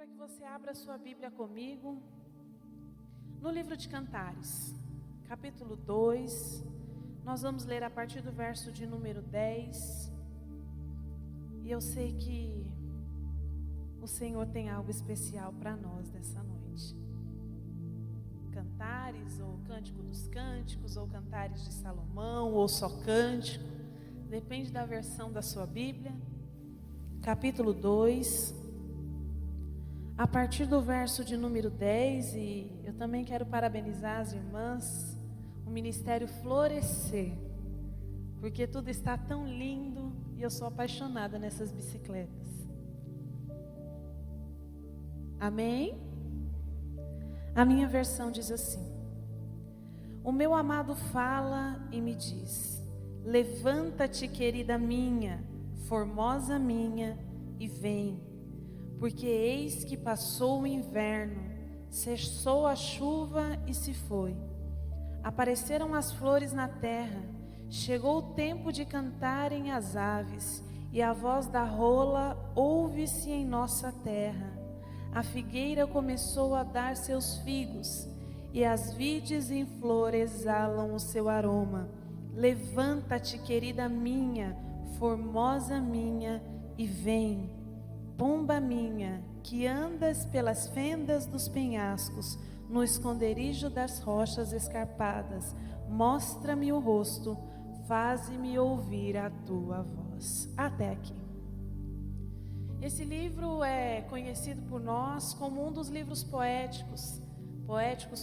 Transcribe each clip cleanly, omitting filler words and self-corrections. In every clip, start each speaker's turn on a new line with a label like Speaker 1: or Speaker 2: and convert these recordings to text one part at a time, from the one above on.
Speaker 1: para que você abra a sua Bíblia comigo no livro de Cantares, capítulo 2. Nós vamos ler a partir do verso de número 10. E eu sei que o Senhor tem algo especial para nós nessa noite. Cantares, ou Cântico dos Cânticos, ou Cantares de Salomão, ou só Cântico, depende da versão da sua Bíblia. Capítulo 2, a partir do verso de número 10, e eu também quero parabenizar as irmãs, o Ministério Florescer, porque tudo está tão lindo e eu sou apaixonada nessas bicicletas. Amém? A minha versão diz assim: o meu amado fala e me diz: levanta-te, querida minha, formosa minha, e vem, porque eis que passou o inverno, cessou a chuva e se foi. Apareceram as flores na terra, chegou o tempo de cantarem as aves, e a voz da rola ouve-se em nossa terra. A figueira começou a dar seus figos, e as vides em flor exalam o seu aroma. Levanta-te, querida minha, formosa minha, e vem. Pomba minha, que andas pelas fendas dos penhascos, no esconderijo das rochas escarpadas, mostra-me o rosto, faze-me ouvir a tua voz. Até aqui. Esse livro é conhecido por nós como um dos livros poéticos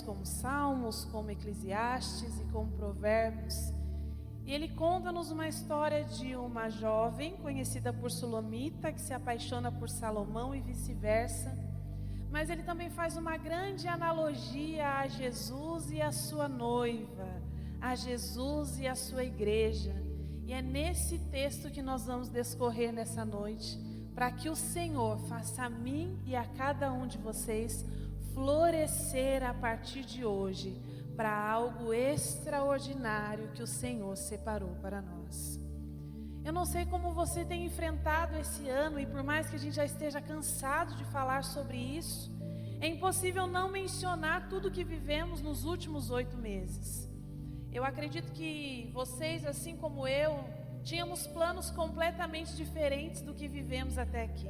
Speaker 1: como Salmos, como Eclesiastes e como Provérbios. E ele conta-nos uma história de uma jovem conhecida por Sulamita, que se apaixona por Salomão e vice-versa. Mas ele também faz uma grande analogia a Jesus e a sua noiva, a Jesus e a sua igreja. E é nesse texto que nós vamos discorrer nessa noite, para que o Senhor faça a mim e a cada um de vocês florescer a partir de hoje, para algo extraordinário que o Senhor separou para nós. Eu não sei como você tem enfrentado esse ano, e por mais que a gente já esteja cansado de falar sobre isso, é impossível não mencionar tudo que vivemos nos últimos 8 meses. Eu acredito que vocês, assim como eu, tínhamos planos completamente diferentes do que vivemos até aqui.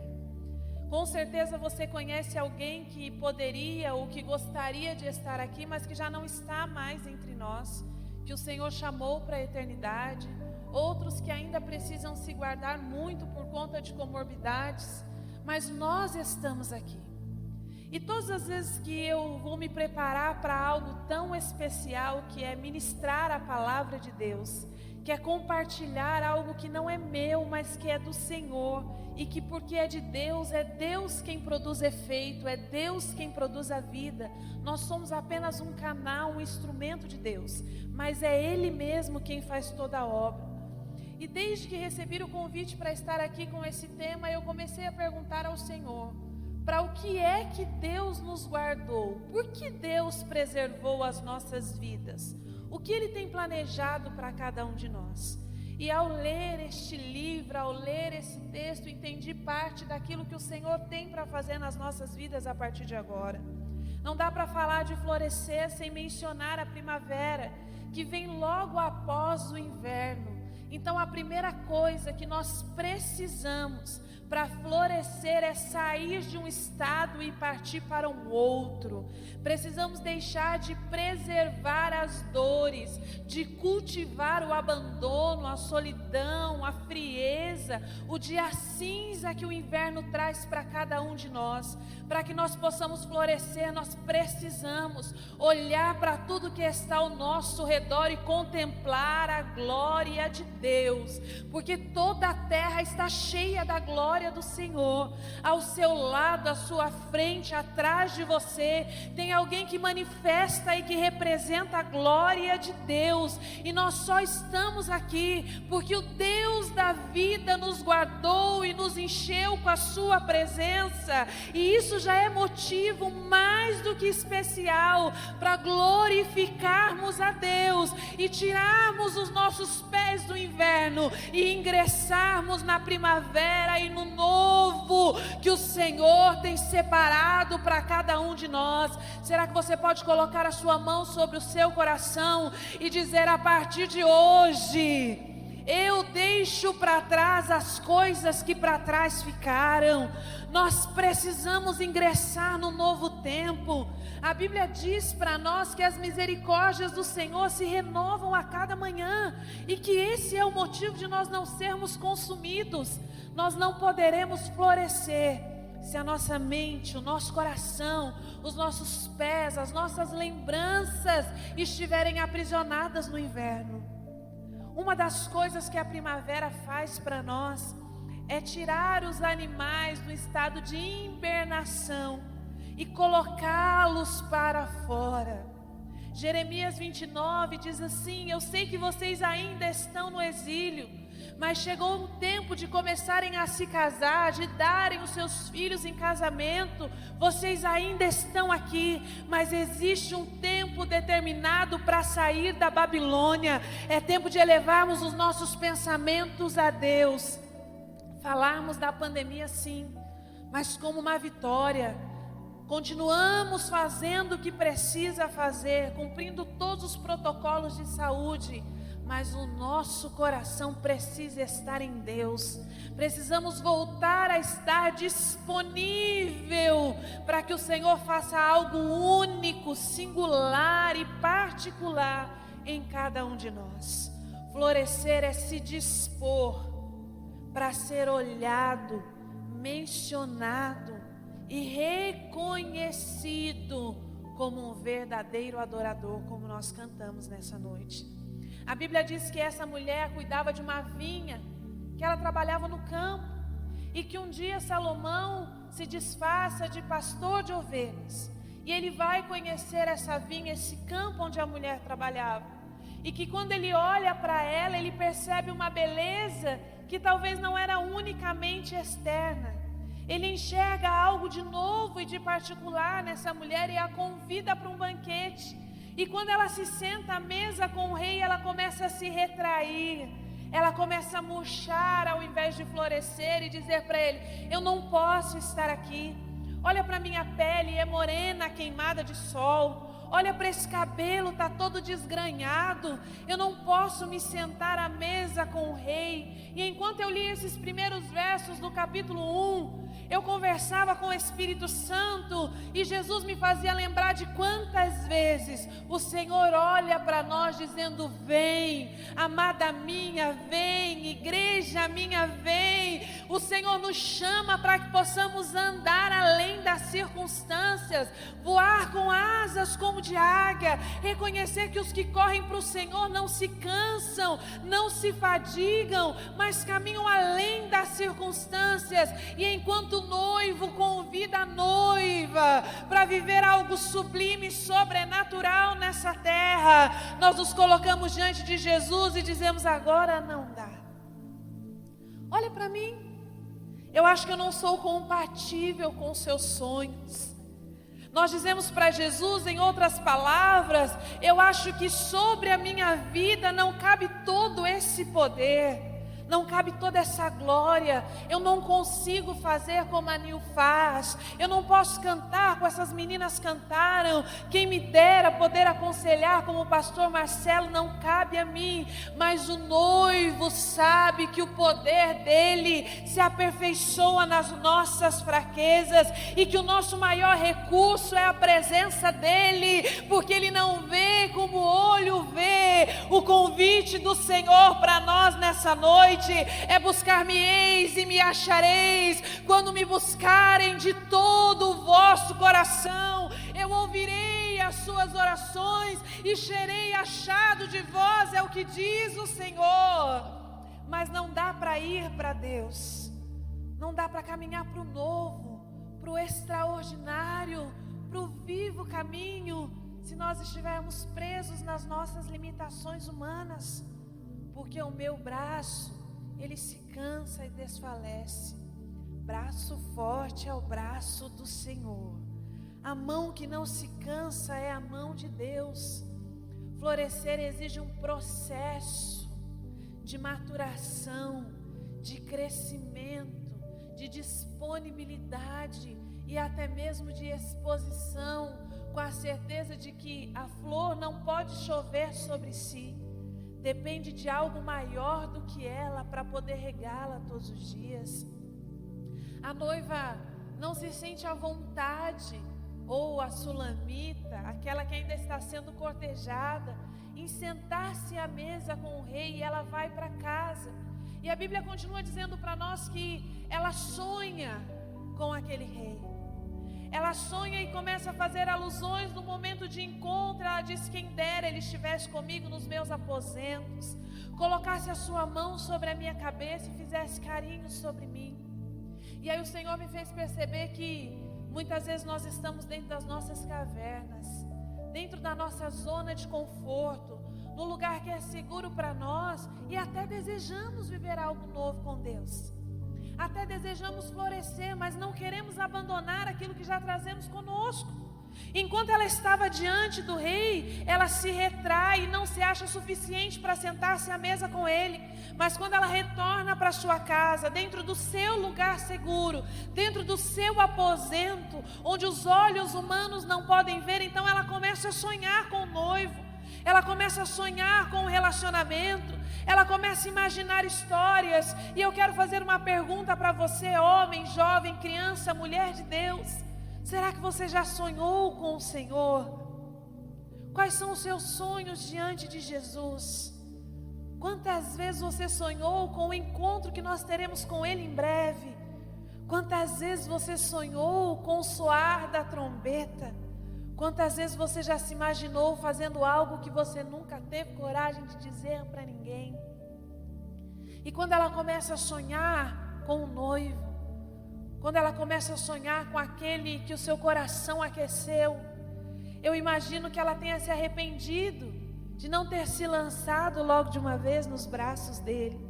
Speaker 1: Com certeza você conhece alguém que poderia ou que gostaria de estar aqui, mas que já não está mais entre nós, que o Senhor chamou para a eternidade. Outros que ainda precisam se guardar muito por conta de comorbidades, mas nós estamos aqui. E todas as vezes que eu vou me preparar para algo tão especial, que é ministrar a palavra de Deus, que é compartilhar algo que não é meu, mas que é do Senhor, e que porque é de Deus, é Deus quem produz efeito, é Deus quem produz a vida. Nós somos apenas um canal, um instrumento de Deus, mas é Ele mesmo quem faz toda a obra. E desde que recebi o convite para estar aqui com esse tema, eu comecei a perguntar ao Senhor, para o que é que Deus nos guardou? Por que Deus preservou as nossas vidas? O que Ele tem planejado para cada um de nós? E ao ler este livro, ao ler esse texto, entendi parte daquilo que o Senhor tem para fazer nas nossas vidas a partir de agora. Não dá para falar de florescer sem mencionar a primavera, que vem logo após o inverno. Então a primeira coisa que nós precisamos para florescer é sair de um estado e partir para um outro. Precisamos deixar de preservar as dores, de cultivar o abandono, a solidão, a frieza, o dia cinza que o inverno traz para cada um de nós. Para que nós possamos florescer, nós precisamos olhar para tudo que está ao nosso redor e contemplar a glória de Deus, porque toda a terra está cheia da glória do Senhor. Ao seu lado, à sua frente, atrás de você, tem alguém que manifesta e que representa a glória de Deus. E nós só estamos aqui porque o Deus da vida nos guardou e nos encheu com a sua presença. E isso já é motivo mais do que especial para glorificarmos a Deus e tirarmos os nossos pés do inferno inverno e ingressarmos na primavera e no novo que o Senhor tem separado para cada um de nós. Será que você pode colocar a sua mão sobre o seu coração e dizer: a partir de hoje eu deixo para trás as coisas que para trás ficaram. Nós precisamos ingressar no novo tempo. A Bíblia diz para nós que as misericórdias do Senhor se renovam a cada manhã, e que esse é o motivo de nós não sermos consumidos. Nós não poderemos florescer se a nossa mente, o nosso coração, os nossos pés, as nossas lembranças estiverem aprisionadas no inverno. Uma das coisas que a primavera faz para nós é tirar os animais do estado de hibernação e colocá-los para fora. Jeremias 29 diz assim: eu sei que vocês ainda estão no exílio, mas chegou o tempo de começarem a se casar, de darem os seus filhos em casamento. Vocês ainda estão aqui, mas existe um tempo determinado para sair da Babilônia. É tempo de elevarmos os nossos pensamentos a Deus. Falarmos da pandemia sim, mas como uma vitória. Continuamos fazendo o que precisa fazer, cumprindo todos os protocolos de saúde, mas o nosso coração precisa estar em Deus. Precisamos voltar a estar disponível para que o Senhor faça algo único, singular e particular em cada um de nós. Florescer é se dispor para ser olhado, mencionado e reconhecido como um verdadeiro adorador, como nós cantamos nessa noite. A Bíblia diz que essa mulher cuidava de uma vinha, que ela trabalhava no campo, e que um dia Salomão se disfarça de pastor de ovelhas, e ele vai conhecer essa vinha, esse campo onde a mulher trabalhava, e que quando ele olha para ela, ele percebe uma beleza que talvez não era unicamente externa. Ele enxerga algo de novo e de particular nessa mulher e a convida para um banquete. E quando ela se senta à mesa com o rei, ela começa a se retrair, ela começa a murchar ao invés de florescer e dizer para ele: eu não posso estar aqui. Olha para minha pele, é morena, queimada de sol. Olha para esse cabelo, está todo desgranhado. Eu não posso me sentar à mesa com o rei. E enquanto eu li esses primeiros versos do capítulo 1, eu conversava com o Espírito Santo e Jesus me fazia lembrar de quantas vezes o Senhor olha para nós dizendo: vem, amada minha, vem, igreja minha, vem. O Senhor nos chama para que possamos andar além das circunstâncias, voar com asas como de águia, reconhecer que os que correm para o Senhor não se cansam, não se fadigam, mas caminham além das circunstâncias. E enquanto o noivo convida a noiva para viver algo sublime e sobrenatural nessa terra, nós nos colocamos diante de Jesus e dizemos: agora não dá. Olha para mim, eu acho que eu não sou compatível com os seus sonhos. Nós dizemos para Jesus, em outras palavras: eu acho que sobre a minha vida não cabe todo esse poder, não cabe toda essa glória. Eu não consigo fazer como a Nil faz. Eu não posso cantar como essas meninas cantaram. Quem me dera poder aconselhar como o pastor Marcelo, não cabe a mim. Mas o noivo sabe que o poder dele se aperfeiçoa nas nossas fraquezas, e que o nosso maior recurso é a presença dele, porque ele não vê como o olho vê. O convite do Senhor para nós nessa noite é: buscar-me-eis e me achareis, quando me buscarem de todo o vosso coração. Eu ouvirei as suas orações e serei achado de vós, é o que diz o Senhor. Mas não dá para ir para Deus, não dá para caminhar para o novo, para o extraordinário, para o vivo caminho, se nós estivermos presos nas nossas limitações humanas. Porque o meu braço, ele se cansa e desfalece. Braço forte é o braço do Senhor. A mão que não se cansa é a mão de Deus. Florescer exige um processo de maturação, de crescimento, de disponibilidade e até mesmo de exposição, com a certeza de que a flor não pode chover sobre si, depende de algo maior do que ela para poder regá-la todos os dias. A noiva não se sente à vontade, ou a sulamita, aquela que ainda está sendo cortejada, em sentar-se à mesa com o rei, e ela vai para casa. E a Bíblia continua dizendo para nós que ela sonha com aquele rei. Ela sonha e começa a fazer alusões no momento de encontro. Ela diz: quem dera ele estivesse comigo nos meus aposentos, colocasse a sua mão sobre a minha cabeça e fizesse carinho sobre mim. E aí o Senhor me fez perceber que muitas vezes nós estamos dentro das nossas cavernas, dentro da nossa zona de conforto, no lugar que é seguro para nós, e até desejamos viver algo novo com Deus. Até desejamos florescer, mas não queremos abandonar aquilo que já trazemos conosco. Enquanto ela estava diante do rei, ela se retrai e não se acha suficiente para sentar-se à mesa com ele. Mas quando ela retorna para sua casa, dentro do seu lugar seguro, dentro do seu aposento, onde os olhos humanos não podem ver, então ela começa a sonhar com o noivo. Ela começa a sonhar com o relacionamento, ela começa a imaginar histórias. E eu quero fazer uma pergunta para você, homem, jovem, criança, mulher de Deus. Será que você já sonhou com o Senhor? Quais são os seus sonhos diante de Jesus? Quantas vezes você sonhou com o encontro que nós teremos com Ele em breve? Quantas vezes você sonhou com o soar da trombeta? Quantas vezes você já se imaginou fazendo algo que você nunca teve coragem de dizer para ninguém? E quando ela começa a sonhar com o noivo, quando ela começa a sonhar com aquele que o seu coração aqueceu, eu imagino que ela tenha se arrependido de não ter se lançado logo de uma vez nos braços dele.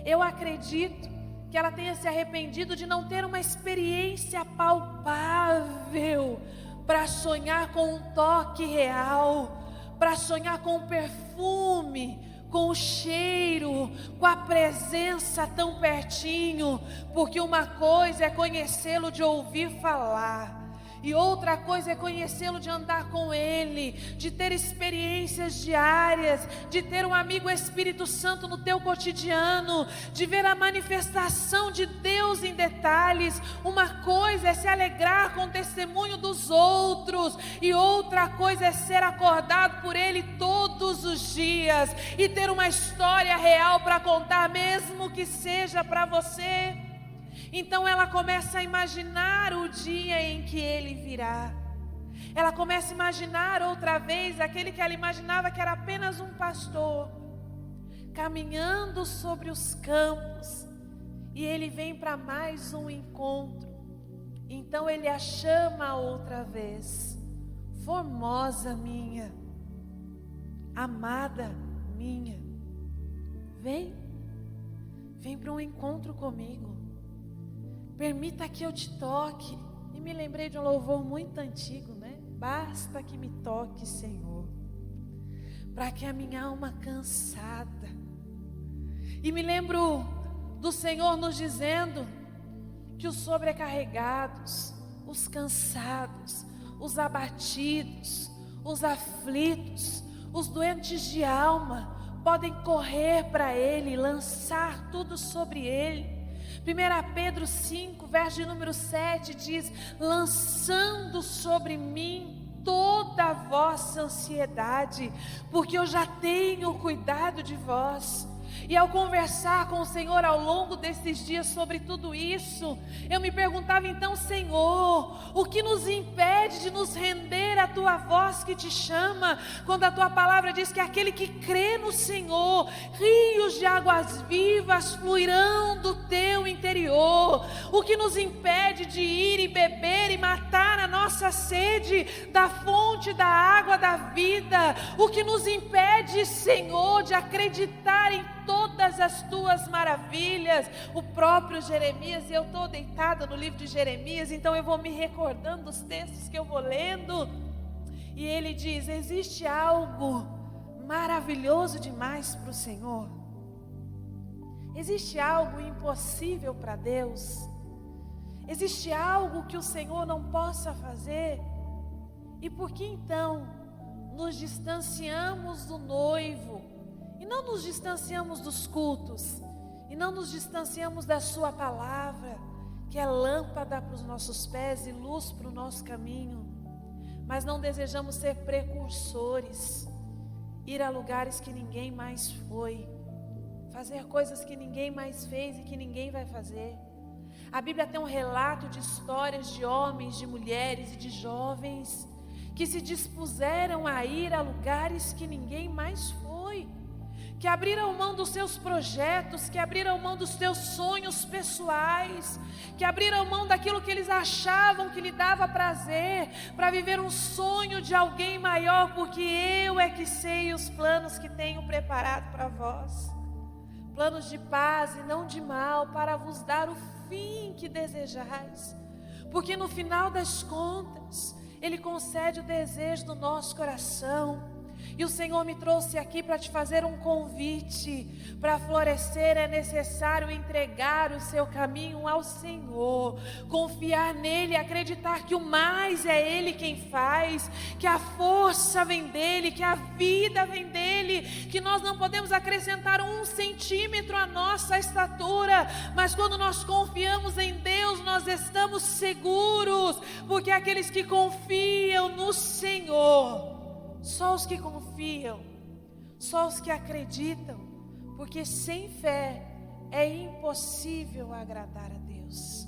Speaker 1: Eu acredito que ela tenha se arrependido de não ter uma experiência palpável para sonhar com um toque real, para sonhar com um perfume, com o cheiro, com a presença tão pertinho, porque uma coisa é conhecê-lo de ouvir falar, e outra coisa é conhecê-lo de andar com Ele, de ter experiências diárias, de ter um amigo Espírito Santo no teu cotidiano, de ver a manifestação de Deus em detalhes. Uma coisa é se alegrar com o testemunho dos outros, e outra coisa é ser acordado por Ele todos os dias, e ter uma história real para contar, mesmo que seja para você. Então ela começa a imaginar o dia em que ele virá. Ela começa a imaginar outra vez aquele que ela imaginava que era apenas um pastor, caminhando sobre os campos, e ele vem para mais um encontro. Então ele a chama outra vez: formosa minha, amada minha, vem para um encontro comigo. Permita que eu te toque. E me lembrei de um louvor muito antigo, né? Basta que me toque, Senhor, para que a minha alma cansada. E me lembro do Senhor nos dizendo que os sobrecarregados, os cansados, os abatidos, os aflitos, os doentes de alma podem correr para Ele, lançar tudo sobre Ele. 1 Pedro 5, verso de número 7 diz: lançando sobre mim toda a vossa ansiedade, porque eu já tenho cuidado de vós. E ao conversar com o Senhor ao longo desses dias sobre tudo isso, eu me perguntava então: Senhor, o que nos impede de nos render à Tua voz que te chama, quando a Tua palavra diz que aquele que crê no Senhor, rios de águas vivas fluirão do Teu interior? O que nos impede de ir e beber e matar a nossa sede da fonte da água da vida? O que nos impede, Senhor, de acreditar em todas as tuas maravilhas? O próprio Jeremias, e eu estou deitada no livro de Jeremias, então eu vou me recordando dos textos que eu vou lendo, e ele diz: existe algo maravilhoso demais para o Senhor? Existe algo impossível para Deus? Existe algo que o Senhor não possa fazer? E por que então nos distanciamos do noivo? E não nos distanciamos dos cultos? E não nos distanciamos da sua palavra, que é lâmpada para os nossos pés e luz para o nosso caminho? Mas não desejamos ser precursores, ir a lugares que ninguém mais foi, fazer coisas que ninguém mais fez e que ninguém vai fazer. A Bíblia tem um relato de histórias de homens, de mulheres e de jovens que se dispuseram a ir a lugares que ninguém mais foi, que abriram mão dos seus projetos, que abriram mão dos seus sonhos pessoais, que abriram mão daquilo que eles achavam que lhe dava prazer, para viver um sonho de alguém maior, porque eu é que sei os planos que tenho preparado para vós, planos de paz e não de mal, para vos dar o fim que desejais, porque no final das contas, Ele concede o desejo do nosso coração. E o Senhor me trouxe aqui para te fazer um convite. Para florescer é necessário entregar o seu caminho ao Senhor, confiar nele, acreditar que o mais é Ele quem faz, que a força vem dEle, que a vida vem dEle, que nós não podemos acrescentar 1 centímetro à nossa estatura, mas quando nós confiamos em Deus, nós estamos seguros, porque aqueles que confiam no Senhor, só os que confiam, só os que acreditam, porque sem fé é impossível agradar a Deus.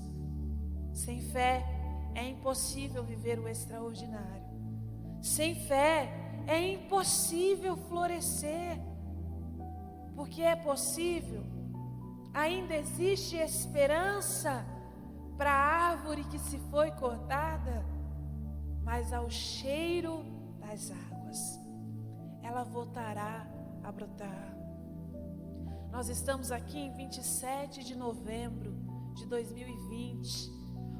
Speaker 1: Sem fé é impossível viver o extraordinário. Sem fé é impossível florescer. Porque é possível, ainda existe esperança para a árvore que se foi cortada, mas ao cheiro das águas ela voltará a brotar. Nós estamos aqui em 27 de novembro de 2020,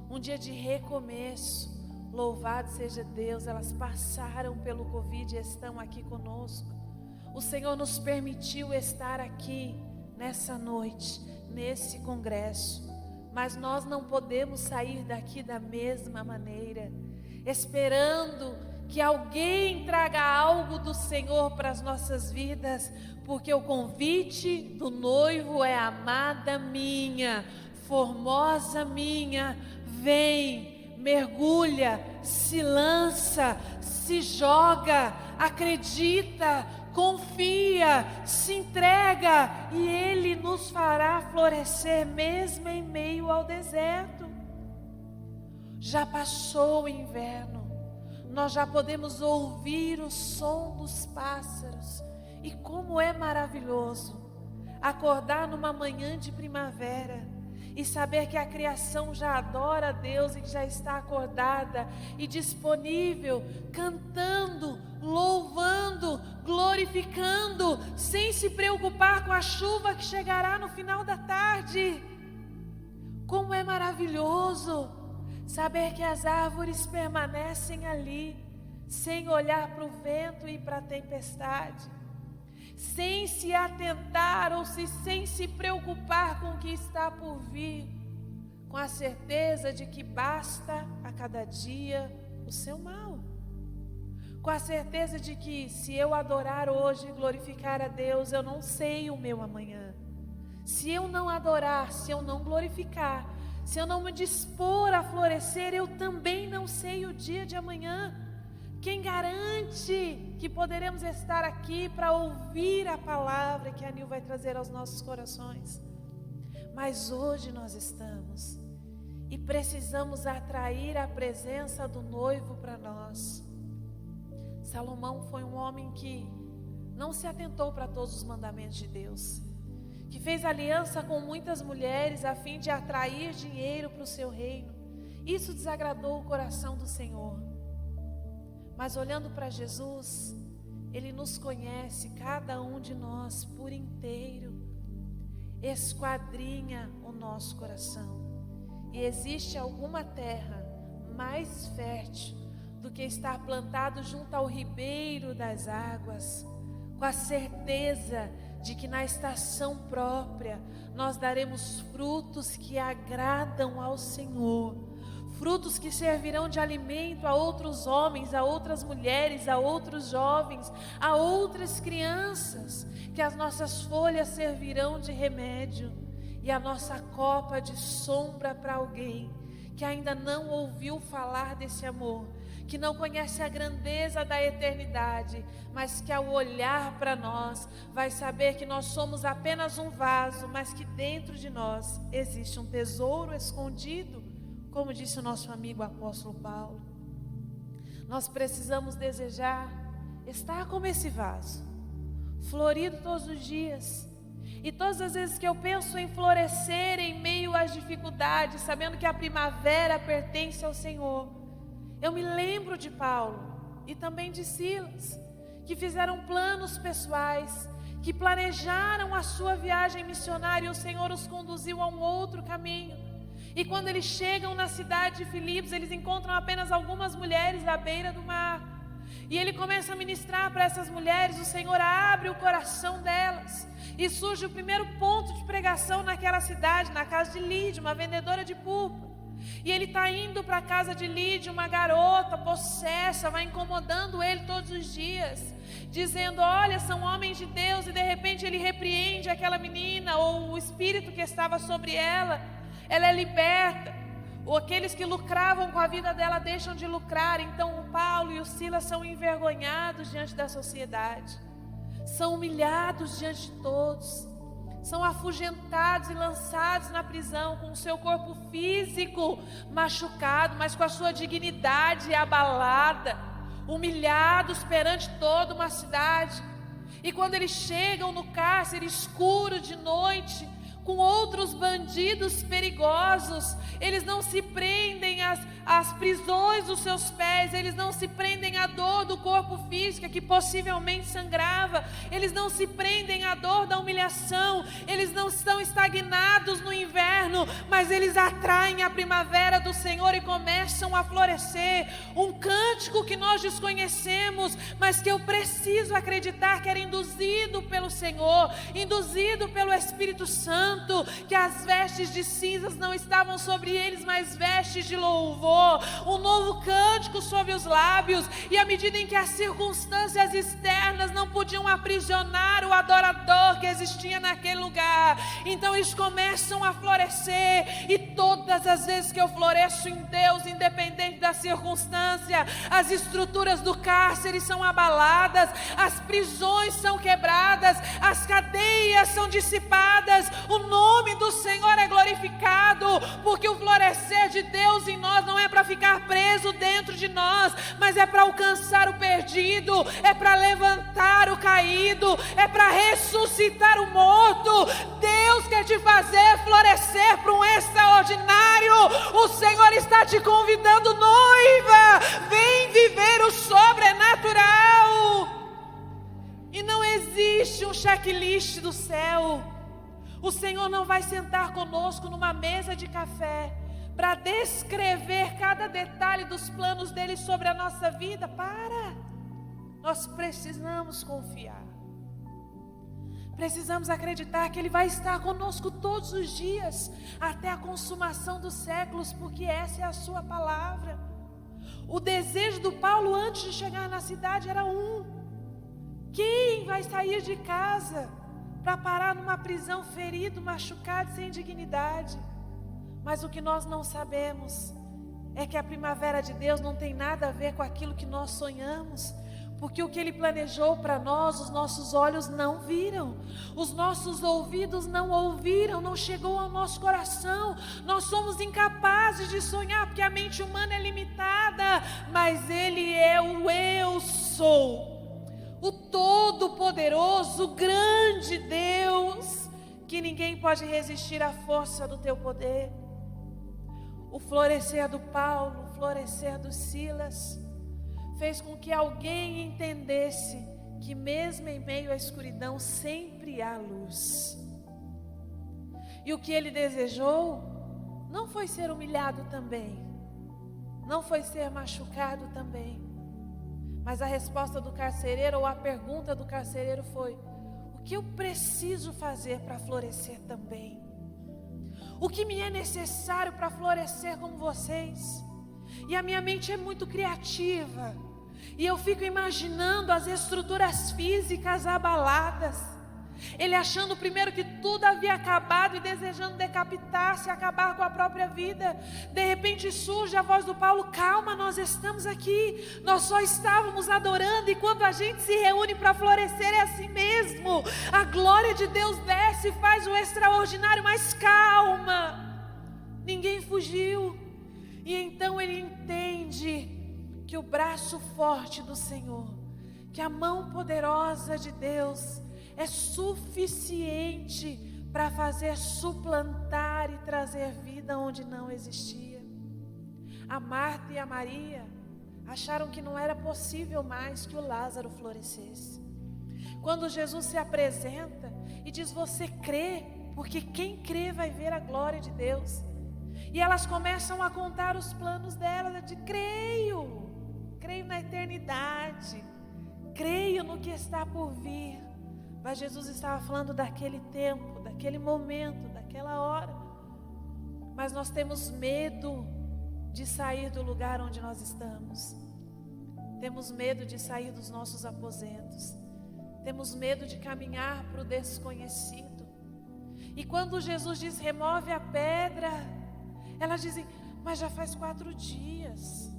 Speaker 1: um dia de recomeço. Louvado seja Deus, elas passaram pelo Covid e estão aqui conosco. O Senhor nos permitiu estar aqui nessa noite, nesse congresso, mas nós não podemos sair daqui da mesma maneira, esperando que alguém traga algo do Senhor para as nossas vidas, porque o convite do noivo é: amada minha, formosa minha, vem, mergulha, se lança, se joga, acredita, confia, se entrega, e Ele nos fará florescer mesmo em meio ao deserto. Já passou o inverno, nós já podemos ouvir o som dos pássaros. E como é maravilhoso acordar numa manhã de primavera e saber que a criação já adora a Deus e que já está acordada e disponível, cantando, louvando, glorificando, sem se preocupar com a chuva que chegará no final da tarde. Como é maravilhoso saber que as árvores permanecem ali, sem olhar para o vento e para a tempestade, sem se atentar ou sem se preocupar com o que está por vir, com a certeza de que basta a cada dia o seu mal, com a certeza de que se eu adorar hoje e glorificar a Deus, eu não sei o meu amanhã. Se eu não adorar, se eu não glorificar, se eu não me dispor a florescer, eu também não sei o dia de amanhã. Quem garante que poderemos estar aqui para ouvir a palavra que a Nil vai trazer aos nossos corações? Mas hoje nós estamos e precisamos atrair a presença do noivo para nós. Salomão foi um homem que não se atentou para todos os mandamentos de Deus, que fez aliança com muitas mulheres a fim de atrair dinheiro para o seu reino. Isso desagradou o coração do Senhor. Mas olhando para Jesus, Ele nos conhece, cada um de nós por inteiro, esquadrinha o nosso coração. E existe alguma terra mais fértil do que estar plantado junto ao ribeiro das águas, com a certeza de que na estação própria nós daremos frutos que agradam ao Senhor, frutos que servirão de alimento a outros homens, a outras mulheres, a outros jovens, a outras crianças, que as nossas folhas servirão de remédio e a nossa copa de sombra para alguém que ainda não ouviu falar desse amor, que não conhece a grandeza da eternidade, mas que ao olhar para nós vai saber que nós somos apenas um vaso, mas que dentro de nós existe um tesouro escondido, como disse o nosso amigo apóstolo Paulo. Nós precisamos desejar estar como esse vaso, florido todos os dias. E todas as vezes que eu penso em florescer em meio às dificuldades, sabendo que a primavera pertence ao Senhor, eu me lembro de Paulo e também de Silas, que fizeram planos pessoais, que planejaram a sua viagem missionária, e o Senhor os conduziu a um outro caminho. E quando eles chegam na cidade de Filipos, eles encontram apenas algumas mulheres à beira do mar. E ele começa a ministrar para essas mulheres, o Senhor abre o coração delas. E surge o primeiro ponto de pregação naquela cidade, na casa de Lídia, uma vendedora de púrpura. E ele está indo para a casa de Lídia, uma garota possessa, vai incomodando ele todos os dias, dizendo: olha, são homens de Deus. E de repente ele repreende aquela menina, ou o espírito que estava sobre ela. Ela é liberta. Ou aqueles que lucravam com a vida dela deixam de lucrar. Então o Paulo e o Silas são envergonhados diante da sociedade, são humilhados diante de todos, são afugentados e lançados na prisão com o seu corpo físico machucado, mas com a sua dignidade abalada, humilhados perante toda uma cidade. E quando eles chegam no cárcere escuro de noite, com outros bandidos perigosos, eles não se prendem às prisões dos seus pés, eles não se prendem à dor do corpo físico que possivelmente sangrava, eles não se prendem à dor da humilhação, eles não estão estagnados no inverno, mas eles atraem a primavera do Senhor e começam a florescer. Um cântico que nós desconhecemos, mas que eu preciso acreditar que era induzido pelo Senhor, induzido pelo Espírito Santo, que as vestes de cinzas não estavam sobre eles, mas vestes de louvor, um novo cântico sobre os lábios. E à medida em que as circunstâncias externas não podiam aprisionar o adorador que existia naquele lugar, então eles começam a florescer. E todas as vezes que eu floresço em Deus, independente da circunstância, as estruturas do cárcere são abaladas, as prisões são quebradas, as cadeias são dissipadas, o nome do Senhor é glorificado, porque o florescer de Deus em nós não é para ficar preso dentro de nós, mas é para alcançar o perdido, é para levantar o caído, é para ressuscitar o morto. Deus quer te fazer florescer para um extraordinário. O Senhor está te convidando, noiva, vem viver o sobrenatural. E não existe um checklist do céu. O Senhor não vai sentar conosco numa mesa de café para descrever cada detalhe dos planos dele sobre a nossa vida. Nós precisamos confiar, precisamos acreditar que ele vai estar conosco todos os dias, até a consumação dos séculos, porque essa é a sua palavra. O desejo do Paulo antes de chegar na cidade era quem vai sair de casa para parar numa prisão ferido, machucado, sem dignidade? Mas o que nós não sabemos é que a primavera de Deus não tem nada a ver com aquilo que nós sonhamos, porque o que Ele planejou para nós, os nossos olhos não viram, os nossos ouvidos não ouviram, não chegou ao nosso coração. Nós somos incapazes de sonhar, porque a mente humana é limitada, mas Ele é o eu sou, o Todo-Poderoso, o grande Deus, que ninguém pode resistir à força do teu poder. O florescer do Paulo, o florescer do Silas, fez com que alguém entendesse que mesmo em meio à escuridão sempre há luz. E o que ele desejou não foi ser humilhado também, não foi ser machucado também, mas a resposta do carcereiro, ou a pergunta do carcereiro foi: o que eu preciso fazer para florescer também? O que me é necessário para florescer como vocês? E a minha mente é muito criativa, e eu fico imaginando as estruturas físicas abaladas, ele achando primeiro que tudo havia acabado e desejando decapitar-se, acabar com a própria vida. De repente surge a voz do Paulo: calma, nós estamos aqui, nós só estávamos adorando, e quando a gente se reúne para florescer é assim mesmo, a glória de Deus desce e faz o extraordinário. Mas calma, ninguém fugiu. E então ele entende que o braço forte do Senhor, que a mão poderosa de Deus é suficiente para fazer suplantar e trazer vida onde não existia. A Marta e a Maria acharam que não era possível mais que o Lázaro florescesse. Quando Jesus se apresenta e diz: você crê? Porque quem crê vai ver a glória de Deus. E elas começam a contar os planos delas, de creio na eternidade, creio no que está por vir. Mas Jesus estava falando daquele tempo, daquele momento, daquela hora. Mas nós temos medo de sair do lugar onde nós estamos. Temos medo de sair dos nossos aposentos. Temos medo de caminhar para o desconhecido. E quando Jesus diz: remove a pedra, elas dizem: mas já faz 4 dias.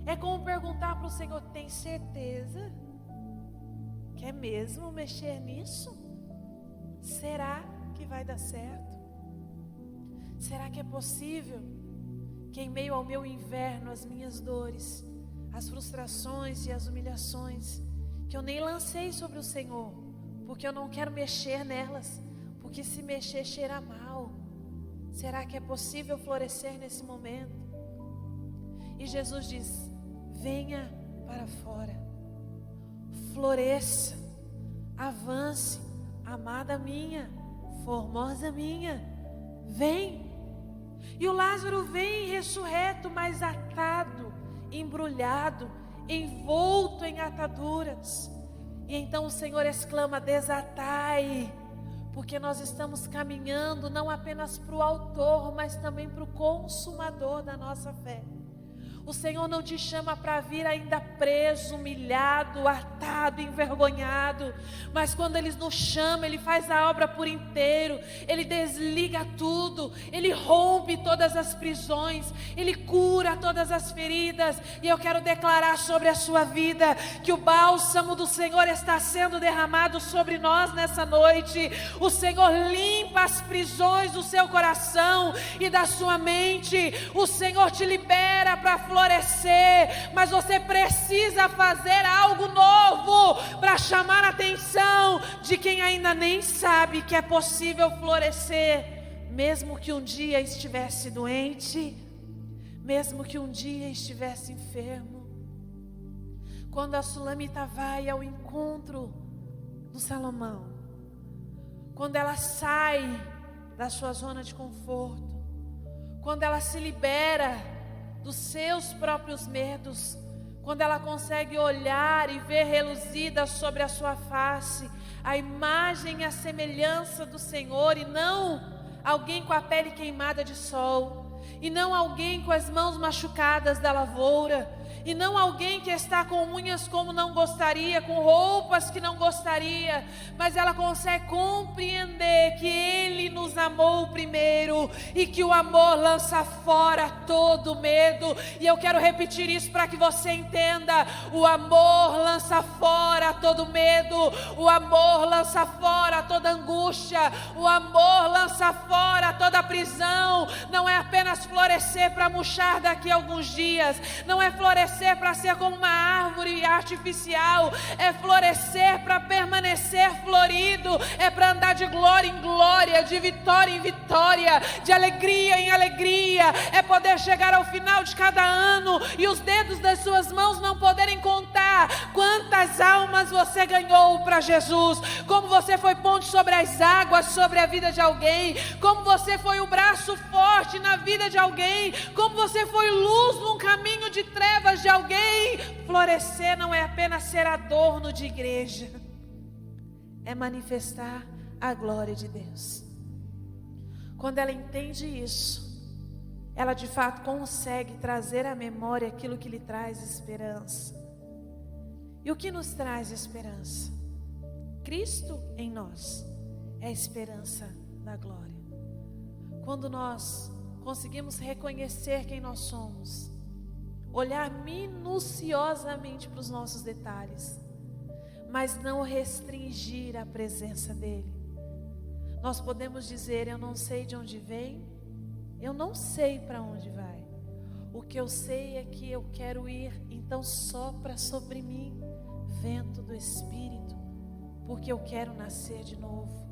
Speaker 1: É como perguntar para o Senhor: tem certeza? Quer mesmo mexer nisso? Será que vai dar certo? Será que é possível que em meio ao meu inverno, as minhas dores, as frustrações e as humilhações, que eu nem lancei sobre o Senhor, porque eu não quero mexer nelas, porque se mexer cheira mal, será que é possível florescer nesse momento? E Jesus diz: venha para fora, floresça, avance, amada minha, formosa minha, vem. E o Lázaro vem ressurreto, mas atado, embrulhado, envolto em ataduras. E então o Senhor exclama: desatai, porque nós estamos caminhando não apenas para o autor, mas também para o consumador da nossa fé. O Senhor não te chama para vir ainda preso, humilhado, atado, envergonhado. Mas quando Ele nos chama, Ele faz a obra por inteiro. Ele desliga tudo. Ele rompe todas as prisões. Ele cura todas as feridas. E eu quero declarar sobre a sua vida que o bálsamo do Senhor está sendo derramado sobre nós nessa noite. O Senhor limpa as prisões do seu coração e da sua mente. O Senhor te libera para florescer, mas você precisa fazer algo novo para chamar a atenção de quem ainda nem sabe que é possível florescer, mesmo que um dia estivesse doente, mesmo que um dia estivesse enfermo. Quando a Sulamita vai ao encontro do Salomão, quando ela sai da sua zona de conforto, quando ela se libera dos seus próprios medos, quando ela consegue olhar e ver reluzida sobre a sua face a imagem e a semelhança do Senhor, e não alguém com a pele queimada de sol, e não alguém com as mãos machucadas da lavoura, e não alguém que está com unhas como não gostaria, com roupas que não gostaria, mas ela consegue compreender que Ele nos amou primeiro e que o amor lança fora todo medo. E eu quero repetir isso para que você entenda: o amor lança fora todo medo, o amor lança fora toda angústia, o amor lança fora toda prisão. Não é apenas florescer para murchar daqui a alguns dias, não é florescer para ser como uma árvore artificial, é florescer para permanecer florido, é para andar de glória em glória, de vitória em vitória, de alegria em alegria, é poder chegar ao final de cada ano e os dedos das suas mãos não poderem contar quantas almas você ganhou para Jesus, como você foi ponte sobre as águas, sobre a vida de alguém, como você foi o braço forte na vida de alguém, como você foi luz num caminho de trevas de alguém. Florescer não é apenas ser adorno de igreja, é manifestar a glória de Deus. Quando ela entende isso, ela de fato consegue trazer à memória aquilo que lhe traz esperança. E o que nos traz esperança? Cristo em nós é a esperança da glória. Quando nós conseguimos reconhecer quem nós somos, olhar minuciosamente para os nossos detalhes, mas não restringir a presença dEle, nós podemos dizer: eu não sei de onde vem, eu não sei para onde vai. O que eu sei é que eu quero ir, então sopra sobre mim vento do Espírito, porque eu quero nascer de novo.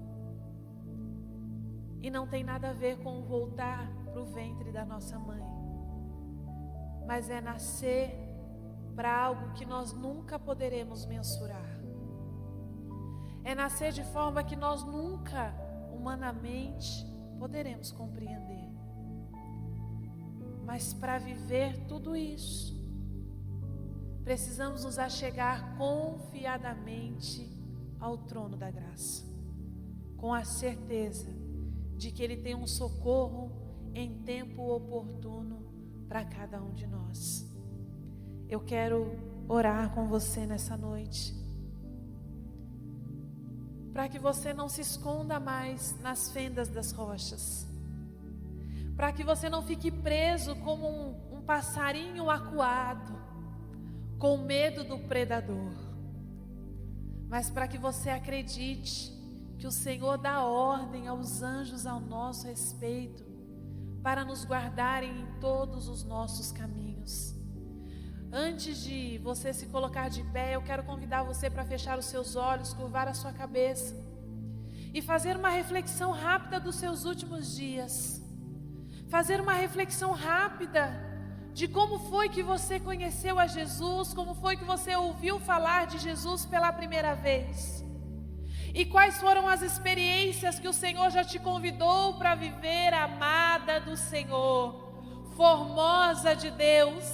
Speaker 1: E não tem nada a ver com voltar para o ventre da nossa mãe, mas é nascer para algo que nós nunca poderemos mensurar. É nascer de forma que nós nunca, humanamente, poderemos compreender. Mas para viver tudo isso, precisamos nos achegar confiadamente ao trono da graça, com a certeza de que Ele tem um socorro em tempo oportuno para cada um de nós. Eu quero orar com você nessa noite, para que você não se esconda mais nas fendas das rochas, para que você não fique preso como um passarinho acuado, com medo do predador, mas para que você acredite que o Senhor dá ordem aos anjos ao nosso respeito, para nos guardarem em todos os nossos caminhos. Antes de você se colocar de pé, eu quero convidar você para fechar os seus olhos, curvar a sua cabeça e fazer uma reflexão rápida dos seus últimos dias. Fazer uma reflexão rápida de como foi que você conheceu a Jesus, como foi que você ouviu falar de Jesus pela primeira vez. E quais foram as experiências que o Senhor já te convidou para viver, amada do Senhor, formosa de Deus.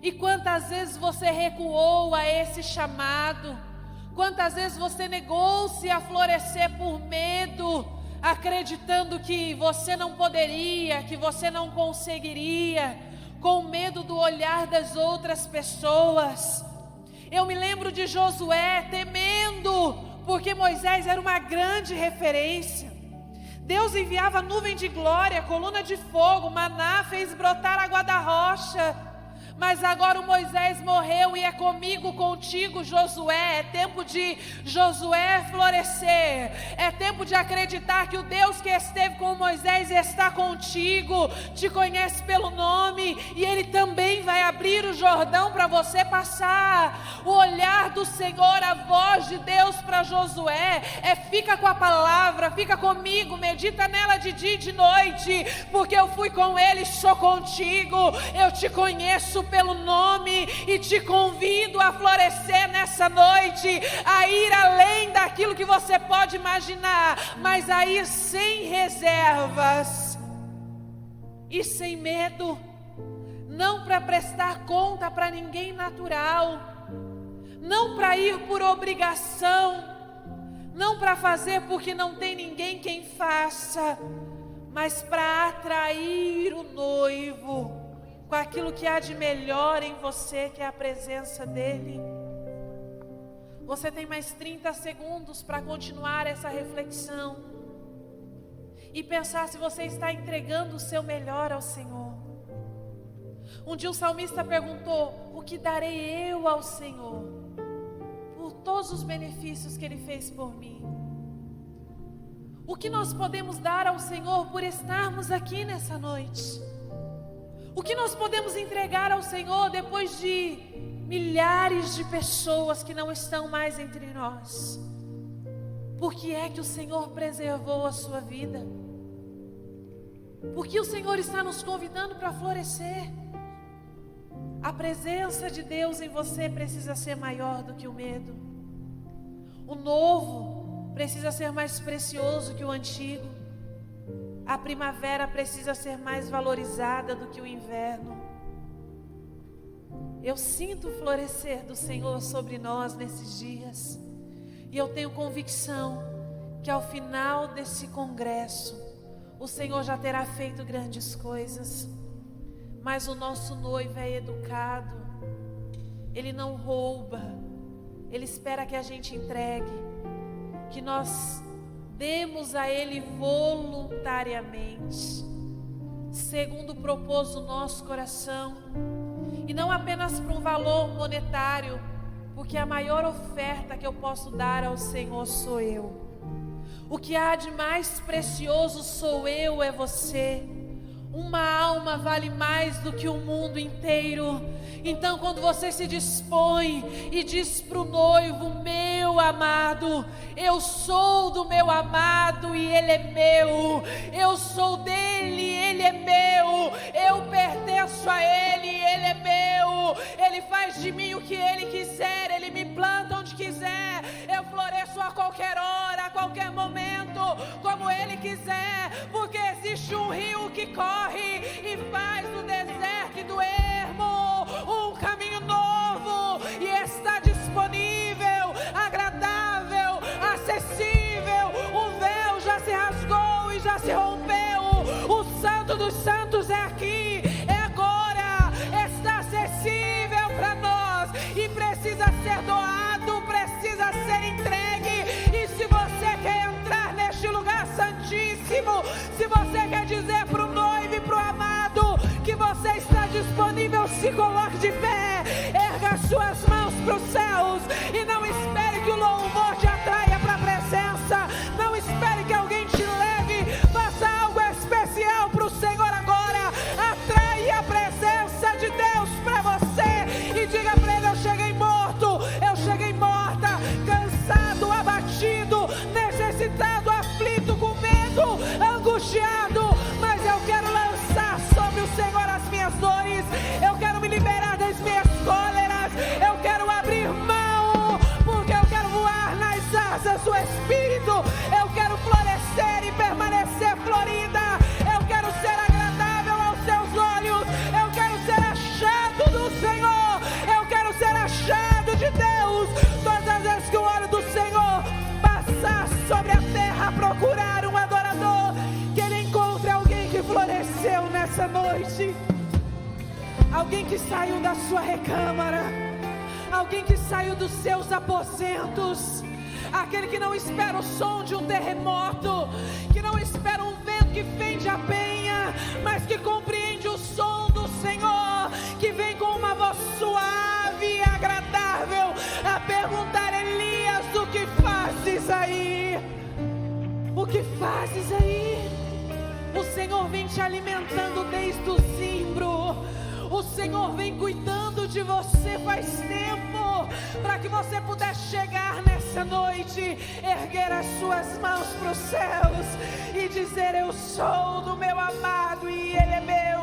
Speaker 1: E quantas vezes você recuou a esse chamado, quantas vezes você negou-se a florescer por medo, acreditando que você não poderia, que você não conseguiria, com medo do olhar das outras pessoas. Eu me lembro de Josué temendo, porque Moisés era uma grande referência. Deus enviava nuvem de glória, coluna de fogo, maná, fez brotar água da rocha. Mas agora o Moisés morreu e é comigo, contigo, Josué. É tempo de Josué florescer. É tempo de acreditar que o Deus que esteve com Moisés está contigo, te conhece pelo nome, e Ele também vai abrir o Jordão para você passar. O olhar do Senhor, a voz de Deus para Josué fica com a palavra, fica comigo, medita nela de dia e de noite, porque eu fui com Ele, estou contigo, eu te conheço pelo nome e te convido a florescer nessa noite, a ir além daquilo que você pode imaginar, mas a ir sem reservas e sem medo, não para prestar conta para ninguém natural, não para ir por obrigação, não para fazer porque não tem ninguém quem faça, mas para atrair o noivo com aquilo que há de melhor em você, que é a presença dEle. Você tem mais 30 segundos para continuar essa reflexão e pensar se você está entregando o seu melhor ao Senhor. Um dia o salmista perguntou: o que darei eu ao Senhor por todos os benefícios que Ele fez por mim? O que nós podemos dar ao Senhor por estarmos aqui nessa noite? O que nós podemos entregar ao Senhor depois de milhares de pessoas que não estão mais entre nós? Por que é que o Senhor preservou a sua vida? Por que o Senhor está nos convidando para florescer? A presença de Deus em você precisa ser maior do que o medo. O novo precisa ser mais precioso que o antigo. A primavera precisa ser mais valorizada do que o inverno. Eu sinto o florescer do Senhor sobre nós nesses dias. E eu tenho convicção que ao final desse congresso, o Senhor já terá feito grandes coisas. Mas o nosso noivo é educado, ele não rouba, ele espera que a gente entregue, que nós demos a ele voluntariamente, segundo propôs o nosso coração, e não apenas para um valor monetário, porque a maior oferta que eu posso dar ao Senhor sou eu. O que há de mais precioso sou eu, é você. Uma alma vale mais do que o mundo inteiro. Então, quando você se dispõe e diz para o noivo: meu amado, eu sou do meu amado e ele é meu, eu sou dele, ele é meu, eu pertenço a ele, ele é meu, ele faz de mim o que ele quiser, ele me planta onde quiser, eu floresço a qualquer hora, a qualquer momento, como ele quiser, porque existe um rio que corre e faz do deserto e do ermo um caminho novo, e está disponível, agradável, acessível. O véu já se rasgou e já se rompeu. O Santo dos Santos é aqui, é agora, está acessível para nós e precisa ser doado, precisa ser entregue. E se você quer entrar neste lugar santíssimo, se você quer dizer para o noivo e para o amado que você está disponível, se coloque de pé, erga suas mãos para os céus e não espere que o louvor te atraia para a presença, não espere que alguém te leve, faça algo especial para o Senhor agora, atrai a presença de Deus para você e diga para ele: eu cheguei morto, eu cheguei morta, cansado, abatido, necessitado, aflito, com medo, angustiado, mas eu quero lançar sobre o Senhor as minhas dores, eu quero me liberar das minhas cóleras, eu quero abrir mão, porque eu quero voar nas asas do Espírito, eu quero florescer e permanecer florida, eu quero ser agradável aos seus olhos, eu quero ser achado do Senhor, eu quero ser achado de Deus. Todas as vezes que o olho do Senhor passar sobre a terra, procurar um adorador, que ele encontre alguém que floresceu nessa noite, alguém que saiu da sua recâmara, alguém que saiu dos seus aposentos, aquele que não espera o som de um terremoto, que não espera um vento que fende a penha, mas que compreende o som do Senhor, que vem com uma voz suave e agradável a perguntar: Elias, o que fazes aí? O que fazes aí? O Senhor vem te alimentando desde o zimbro, o Senhor vem cuidando de você faz tempo, para que você pudesse chegar nessa noite, erguer as suas mãos para os céus e dizer: eu sou do meu amado e ele é meu.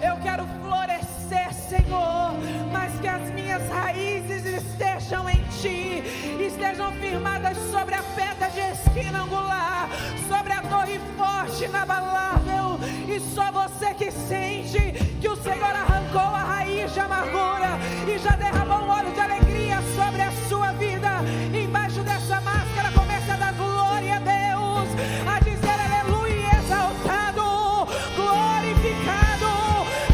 Speaker 1: Eu quero florescer, Senhor, mas que as minhas raízes estejam em Ti, estejam firmadas sobre a pedra de esquina angular, sobre a torre forte inabalável, e só você que sente que o Senhor arrancou a raiz de amargura e já derramou um óleo de alegria sobre a sua vida. Embaixo dessa máscara comece a dar glória a Deus, a dizer aleluia, exaltado, glorificado,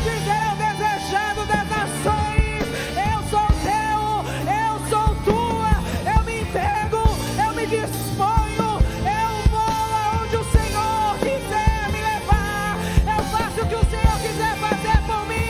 Speaker 1: dizer: eu desejado das nações, eu sou teu, eu sou tua, eu me entrego, eu me disponho, eu vou aonde o Senhor quiser me levar, eu faço o que o Senhor quiser fazer por mim.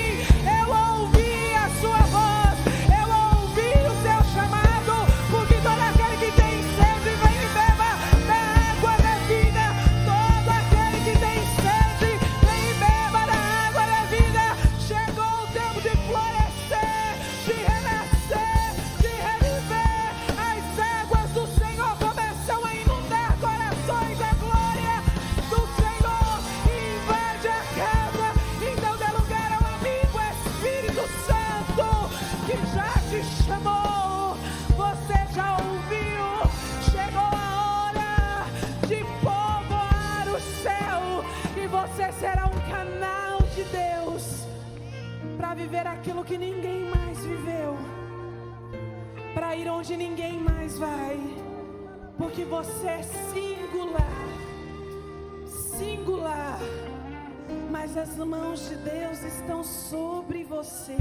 Speaker 1: Eu ouvi a sua voz, eu ouvi o seu chamado, porque todo aquele que tem sede vem e beba da água da vida, todo aquele que tem sede vem e beba da água da vida. Chegou o tempo de florescer, de renascer, de reviver. As águas do Senhor começam a inundar corações, a glória do Senhor invade a casa. Então dê lugar ao amigo Espírito Santo, que já te chamou, você já ouviu. Chegou a hora de povoar o céu, e você será um canal de Deus para viver aquilo que ninguém mais viveu, para para ir onde ninguém mais vai, porque você é singular, singular. Mas as mãos de Deus estão sobre você.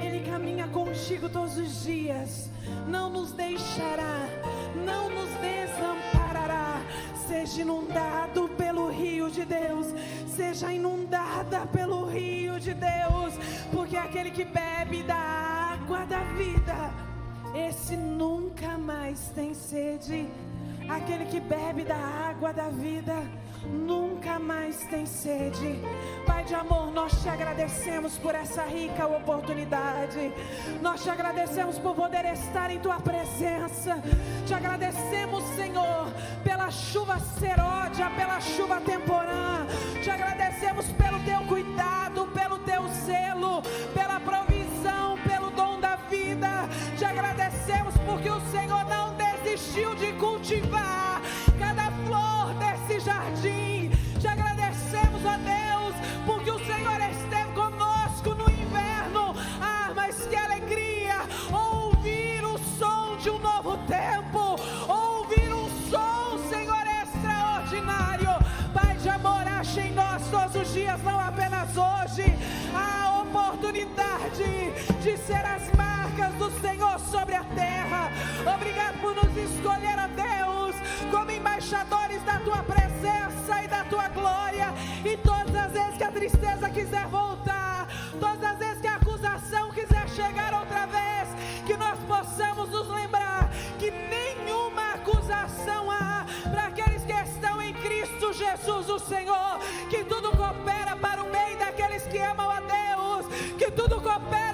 Speaker 1: Ele caminha contigo todos os dias, não nos deixará, não nos desamparará. Seja inundado pelo rio de Deus, seja inundada pelo rio de Deus, porque aquele que bebe da água da vida, esse nunca mais tem sede. Aquele que bebe da água da vida nunca mais tem sede. Pai de amor, nós te agradecemos por essa rica oportunidade. Nós te agradecemos por poder estar em tua presença. Te agradecemos, Senhor, pela chuva seródia, pela chuva temporã. Te agradecemos pelo teu cuidado, pelo teu zelo, pela provisão, pelo dom da vida. Te agradecemos porque o Senhor não desistiu de cultivar cada flor desse jardim. Te agradecemos, ó Deus, porque o Senhor esteve conosco no inverno. Ah, mas que alegria ouvir o som de um novo tempo, ouvir um som, Senhor, extraordinário. Pai de amor, ache em nós todos os dias, não apenas hoje, a oportunidade de ser as marcas do Senhor sobre a terra. Obrigado por nos escolher, ó Deus, como embaixadores da tua presença e da tua glória. E todas as vezes que a tristeza quiser voltar, todas as vezes que a acusação quiser chegar outra vez, que nós possamos nos lembrar que nenhuma acusação há para aqueles que estão em Cristo Jesus, o Senhor. Que tudo coopera para o bem daqueles que amam a Deus, que tudo coopera